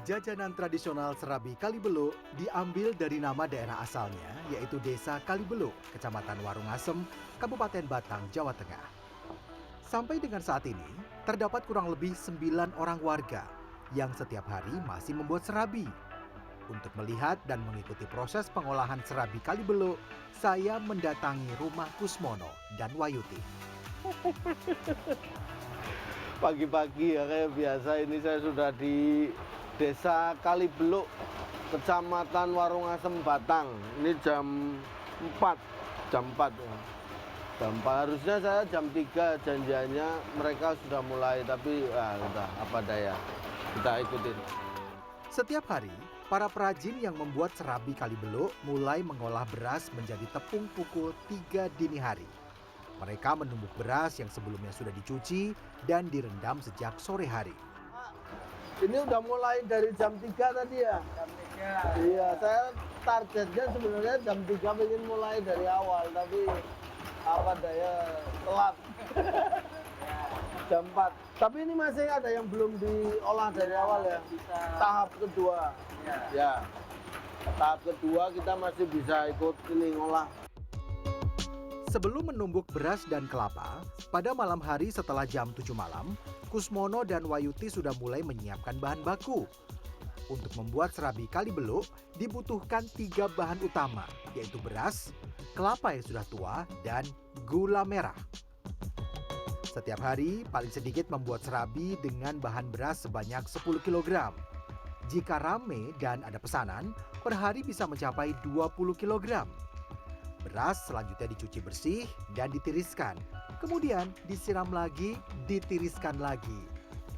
Jajanan tradisional serabi Kalibelo diambil dari nama daerah asalnya, yaitu Desa Kalibelo, Kecamatan Warungasem, Kabupaten Batang, Jawa Tengah. Sampai dengan saat ini, terdapat kurang lebih 9 orang warga yang setiap hari masih membuat serabi. Untuk melihat dan mengikuti proses pengolahan serabi Kalibelo, saya mendatangi rumah Kusmono dan Wayuti. Pagi-pagi ya kayak biasa ini saya sudah di Desa Kalibelo, Kecamatan Warungasem, Batang. Ini jam 4, jam 4 ya. Jam 4, harusnya saya jam 3 janjiannya mereka sudah mulai, tapi udah apa daya, kita ikutin. Setiap hari, para perajin yang membuat serabi Kalibelo mulai mengolah beras menjadi tepung pukul 3 dini hari. Mereka menumbuk beras yang sebelumnya sudah dicuci dan direndam sejak sore hari. Ini udah mulai dari jam 3 tadi ya? Jam 3. Iya, saya targetnya sebenarnya jam 3 ingin mulai dari awal, tapi apa daya telat. Jam 4. Tapi ini masih ada yang belum diolah dari awal ya? Bisa. Tahap kedua. Ya. Tahap kedua kita masih bisa ikut ini ngolah. Sebelum menumbuk beras dan kelapa, pada malam hari setelah jam 7 malam, Kusmono dan Wayuti sudah mulai menyiapkan bahan baku. Untuk membuat serabi Kalibelo dibutuhkan 3 bahan utama, yaitu beras, kelapa yang sudah tua, dan gula merah. Setiap hari paling sedikit membuat serabi dengan bahan beras sebanyak 10 kg. Jika rame dan ada pesanan, per hari bisa mencapai 20 kg. Beras selanjutnya dicuci bersih dan ditiriskan. Kemudian disiram lagi, ditiriskan lagi.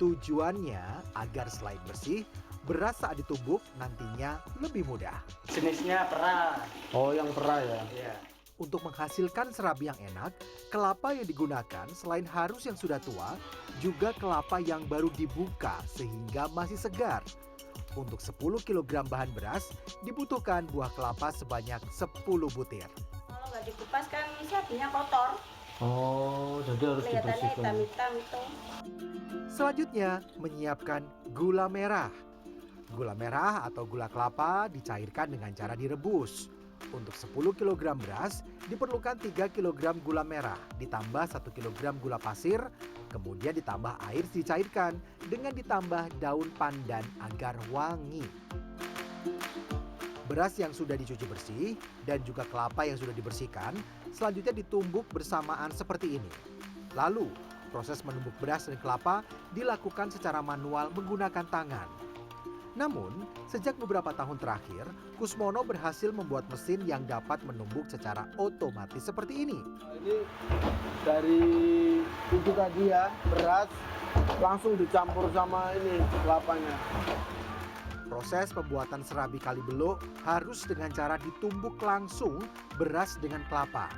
Tujuannya agar selain bersih, beras saat ditumbuk nantinya lebih mudah. Jenisnya perah. Oh, yang perah ya? Iya. Untuk menghasilkan serabi yang enak, kelapa yang digunakan selain harus yang sudah tua, juga kelapa yang baru dibuka sehingga masih segar. Untuk 10 kg bahan beras, dibutuhkan buah kelapa sebanyak 10 butir. Kalau nggak dikupas kan serabinya kotor. Oh, jadi harus Kelihatannya dibersihkan. hitam-hitam itu. Selanjutnya, menyiapkan gula merah. Gula merah atau gula kelapa dicairkan dengan cara direbus. Untuk 10 kg beras, diperlukan 3 kg gula merah, ditambah 1 kg gula pasir, kemudian ditambah air dicairkan, dengan ditambah daun pandan agar wangi. Beras yang sudah dicuci bersih dan juga kelapa yang sudah dibersihkan, selanjutnya ditumbuk bersamaan seperti ini. Lalu, proses menumbuk beras dan kelapa dilakukan secara manual menggunakan tangan. Namun, sejak beberapa tahun terakhir, Kusmono berhasil membuat mesin yang dapat menumbuk secara otomatis seperti ini. Ini dari itu tadi ya, beras langsung dicampur sama ini kelapanya. Proses pembuatan serabi Kalibelo harus dengan cara ditumbuk langsung beras dengan kelapa.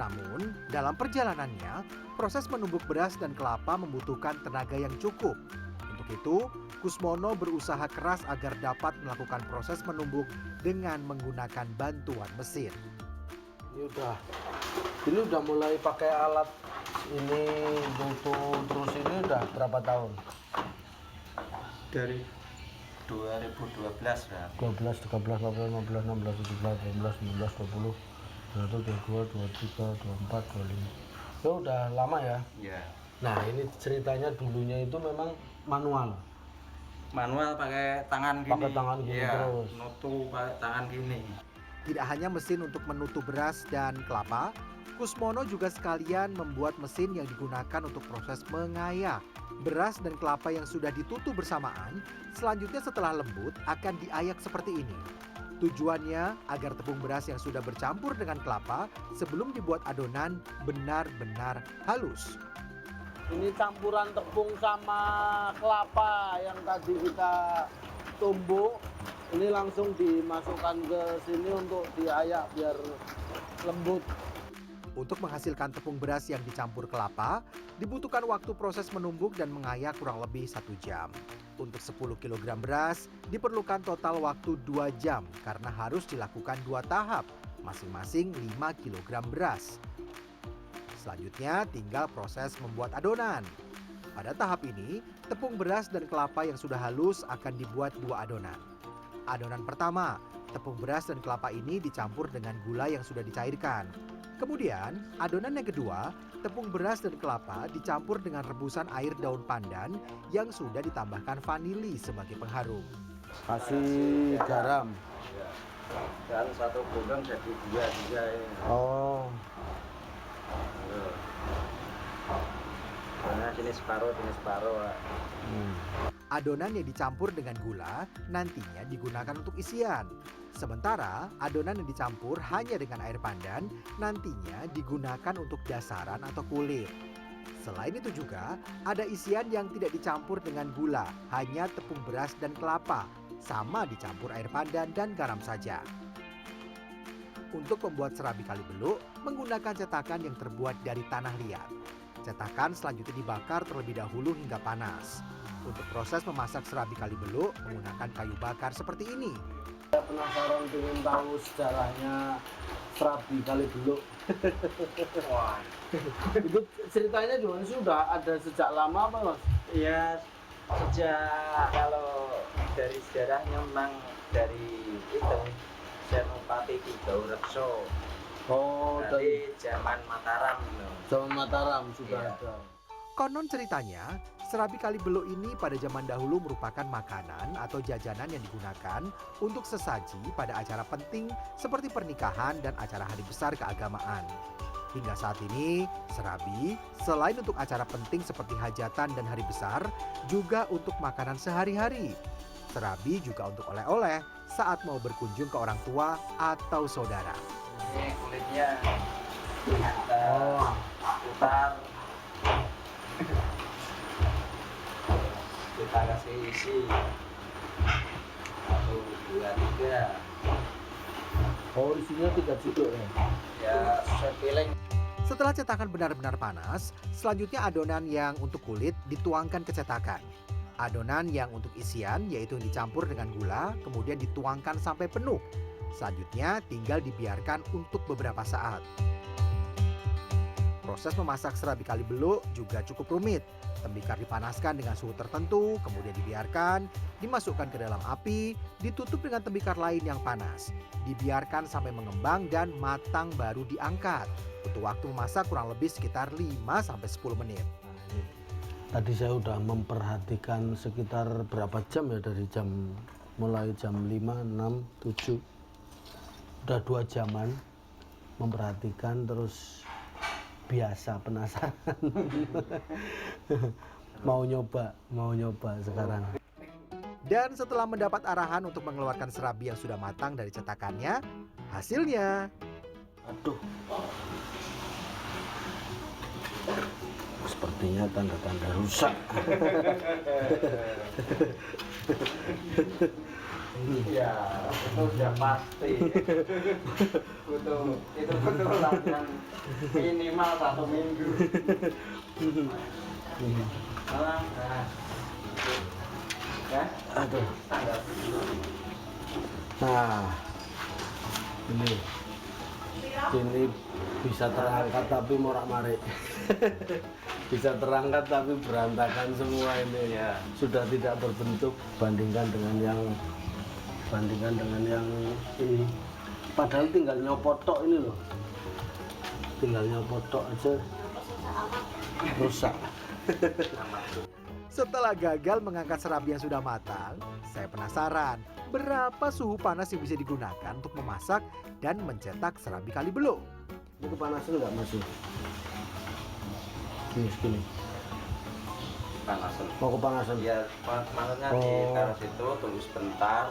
Namun, dalam perjalanannya, proses menumbuk beras dan kelapa membutuhkan tenaga yang cukup. Untuk itu, Kusmono berusaha keras agar dapat melakukan proses menumbuk dengan menggunakan bantuan mesin. Ini udah mulai pakai alat ini tutup terus ini udah berapa tahun? Dari 2012 ya. 12, 13, 14, 15, 16, 17, 18, 19, 20, 21, 22, 23, 24, 25. Ya udah lama ya. Iya. Nah ini ceritanya dulunya itu memang manual. Manual pakai tangan gini. Pakai tangan gini iya, terus. Nutu pakai tangan gini. Tidak hanya mesin untuk menutup beras dan kelapa, Kusmono juga sekalian membuat mesin yang digunakan untuk proses mengayak. Beras dan kelapa yang sudah ditutup bersamaan, selanjutnya setelah lembut akan diayak seperti ini. Tujuannya agar tepung beras yang sudah bercampur dengan kelapa sebelum dibuat adonan benar-benar halus. Ini campuran tepung sama kelapa yang tadi kita tumbuk. Ini langsung dimasukkan ke sini untuk diayak biar lembut. Untuk menghasilkan tepung beras yang dicampur kelapa, dibutuhkan waktu proses menumbuk dan mengayak kurang lebih 1 jam. Untuk 10 kg beras, diperlukan total waktu 2 jam karena harus dilakukan 2 tahap, masing-masing 5 kg beras. Selanjutnya tinggal proses membuat adonan. Pada tahap ini, tepung beras dan kelapa yang sudah halus akan dibuat 2 adonan. Adonan pertama, tepung beras dan kelapa ini dicampur dengan gula yang sudah dicairkan. Kemudian, adonan yang kedua, tepung beras dan kelapa dicampur dengan rebusan air daun pandan yang sudah ditambahkan vanili sebagai pengharum. Kasih garam. Dan satu gulung jadi dua ya. Oh. Karena sini separuh. Adonan yang dicampur dengan gula nantinya digunakan untuk isian. Sementara adonan yang dicampur hanya dengan air pandan nantinya digunakan untuk dasaran atau kulit. Selain itu juga ada isian yang tidak dicampur dengan gula, hanya tepung beras dan kelapa, sama dicampur air pandan dan garam saja. Untuk membuat serabi kali beluk menggunakan cetakan yang terbuat dari tanah liat. Cetakan selanjutnya dibakar terlebih dahulu hingga panas. Untuk proses memasak serabi kali beluk menggunakan kayu bakar seperti ini. Saya penasaran ingin tahu sejarahnya serabi kali beluk. Wah. Itu ceritanya gimana sih? Sudah ada sejak lama apa Mas? Ya sejak kalau dari sejarahnya memang dari itu Senopati Kido Rekso. Oh, Dari zaman Mataram. zaman Mataram sudah Iya. ada. Konon ceritanya, serabi kali beluk ini pada zaman dahulu merupakan makanan atau jajanan yang digunakan untuk sesaji pada acara penting seperti pernikahan dan acara hari besar keagamaan. Hingga saat ini, serabi selain untuk acara penting seperti hajatan dan hari besar, juga untuk makanan sehari-hari. Serabi juga untuk oleh-oleh saat mau berkunjung ke orang tua atau saudara. Ini kulitnya kita putar, kita kasih isi 1, 2, 3. Oh, isinya 3 juga ya. Ya sesuai feeling. Setelah cetakan benar-benar panas, selanjutnya adonan yang untuk kulit dituangkan ke cetakan. Adonan yang untuk isian yaitu yang dicampur dengan gula, kemudian dituangkan sampai penuh. Selanjutnya tinggal dibiarkan untuk beberapa saat. Proses memasak serabi kali beluk juga cukup rumit. Tembikar dipanaskan dengan suhu tertentu, kemudian dibiarkan, dimasukkan ke dalam api, ditutup dengan tembikar lain yang panas. Dibiarkan sampai mengembang dan matang baru diangkat. Butuh waktu memasak kurang lebih sekitar 5-10 menit. Tadi saya udah memperhatikan sekitar berapa jam ya, dari mulai jam 5, 6, 7. Udah 2 jaman memperhatikan, terus biasa penasaran. mau nyoba sekarang. Dan setelah mendapat arahan untuk mengeluarkan serabi yang sudah matang dari cetakannya, hasilnya Aduh. Sepertinya tanda-tanda rusak. Ya itu sudah pasti. Itu butuh latihan minimal 1 minggu. Nah, ya, Aduh. standar. Nah, ini bisa terangkat tapi morak-marik. Bisa terangkat tapi berantakan semua ini. Ya. Sudah tidak berbentuk bandingkan dengan yang ini. Padahal tinggal nyopot tok ini loh. Tinggal nyopot tok aja rusak. setelah gagal mengangkat serabi yang sudah matang, saya penasaran berapa suhu panas yang bisa digunakan untuk memasak dan mencetak serabi kali beluk. Ini kepanasan nggak masuk? Gini. Panasan. Mau kepanasan? Ya, maksudnya Oh. ditaruh situ, tunggu sebentar.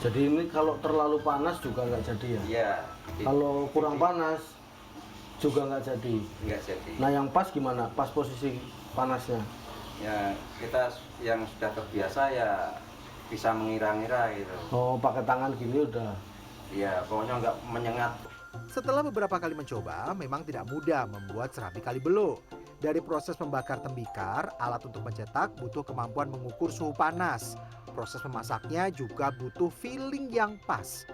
Jadi ini kalau terlalu panas juga nggak jadi ya? Iya. Kalau kurang panas juga nggak jadi. Nggak jadi. Nah yang pas gimana? Pas posisi panasnya? Ya kita yang sudah terbiasa ya bisa mengira-ngira gitu. Oh pakai tangan gini udah. Ya pokoknya nggak menyengat. Setelah beberapa kali mencoba, memang tidak mudah membuat serabi kali beluk. Dari proses membakar tembikar, alat untuk mencetak butuh kemampuan mengukur suhu panas. Proses memasaknya juga butuh feeling yang pas.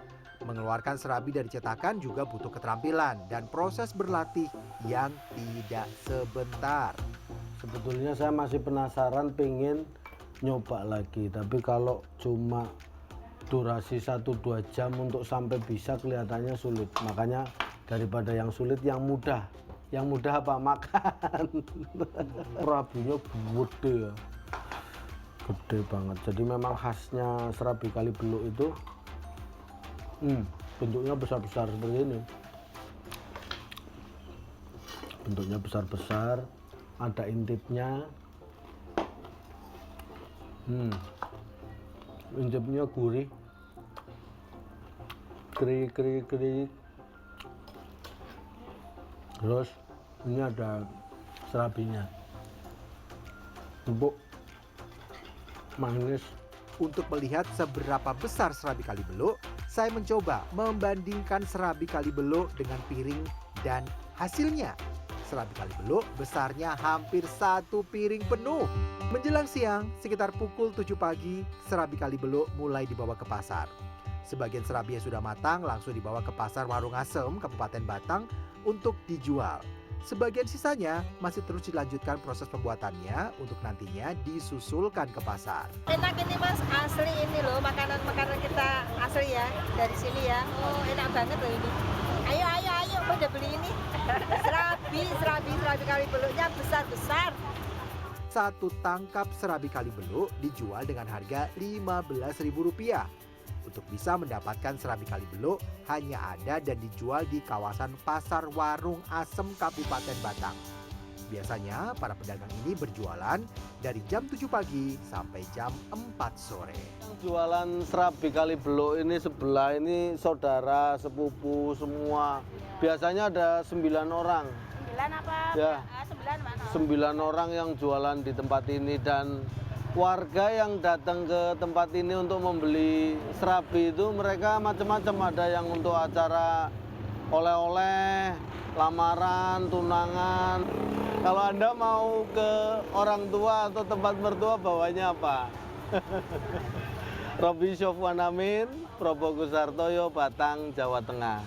Mengeluarkan serabi dari cetakan juga butuh keterampilan dan proses berlatih yang tidak sebentar. Sebetulnya saya masih penasaran, pengen nyoba lagi. Tapi kalau cuma durasi 1-2 jam untuk sampai bisa, kelihatannya sulit. Makanya daripada yang sulit, yang mudah. Yang mudah apa? Makan. Serabinya gede ya. Gede banget. Jadi memang khasnya serabi Kali Beluk itu bentuknya besar-besar seperti ini. Bentuknya besar-besar, ada intipnya. Intipnya gurih. Krik. Terus ini ada serabinya. Empuk. Manis. Untuk melihat seberapa besar serabi Kali Beluk, saya mencoba membandingkan serabi Kali Beluk dengan piring dan hasilnya. Serabi Kali Beluk besarnya hampir 1 piring penuh. Menjelang siang, sekitar pukul 7 pagi, serabi Kali Beluk mulai dibawa ke pasar. Sebagian serabi yang sudah matang langsung dibawa ke pasar Warung Asem, Kabupaten Batang untuk dijual. Sebagian sisanya masih terus dilanjutkan proses pembuatannya untuk nantinya disusulkan ke pasar. Enak ini Mas, asli ini loh, makanan-makanan kita asli ya, dari sini ya. Oh, enak banget loh ini. Ayo, pada beli ini. Serabi Kali Beluknya besar-besar. Satu tangkap serabi Kali Beluk dijual dengan harga Rp15.000. Untuk bisa mendapatkan serabi Kali Beluk hanya ada dan dijual di kawasan Pasar Warung Asem Kabupaten Batang. Biasanya para pedagang ini berjualan dari jam 7 pagi sampai jam 4 sore. Jualan serabi Kali Beluk ini sebelah ini saudara, sepupu semua. Biasanya ada 9 orang. 9 apa? Ya. 9 mana? 9 orang yang jualan di tempat ini, dan warga yang datang ke tempat ini untuk membeli serabi itu mereka macam-macam. Ada yang untuk acara oleh-oleh, lamaran, tunangan. Kalau Anda mau ke orang tua atau tempat mertua, bawanya apa? Robi Syofwan Amin, Probo Gusartoyo, Batang, Jawa Tengah.